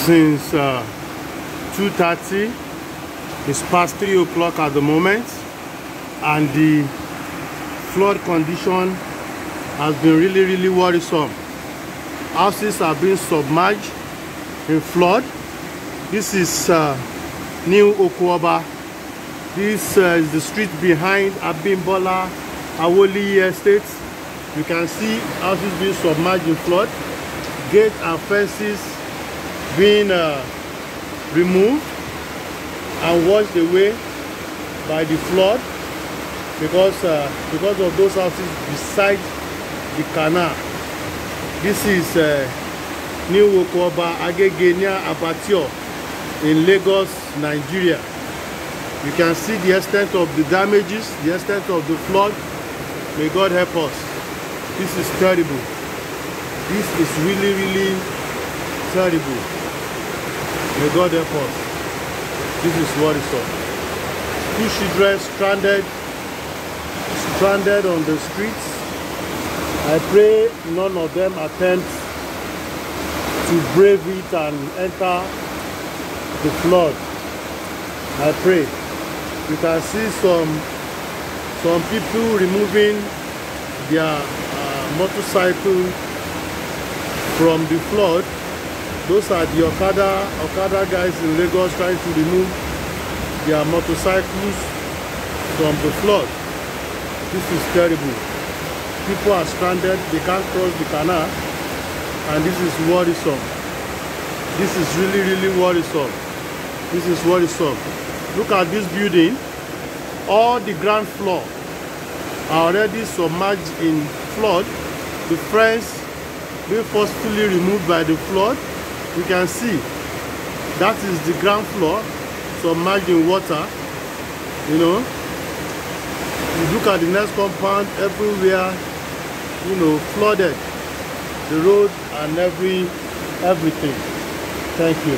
since 2:30. It's past 3 o'clock at the moment, and the flood condition has been really worrisome. Houses are being submerged in flood. This is New Oko-oba. This is the street behind Abimbola Awoli Estate. You can see houses being submerged in flood, gates and fences being removed and washed away by the flood because of those houses beside the canal. This is New Oko-oba Agegenia Abattoir in Lagos, Nigeria. You can see the extent of the damages, the extent of the flood. May God help us. This is terrible. This is really terrible. May God help us. This is what is up. 2 children stranded on the streets. I pray none of them attempt to brave it and enter the flood. I pray. You can see some people removing their motorcycle from the flood. Those are the Okada guys in Lagos trying to remove their motorcycles from the flood. This is terrible. People are stranded, they can't cross the canal, and this is worrisome. This is really worrisome. This is worrisome. Look at this building. All the ground floor are already submerged in flood. The fence being forcefully removed by the flood. You can see that is the ground floor submerged in water. You know, you look at the next compound, everywhere, you know, flooded. The road and everything. Thank you.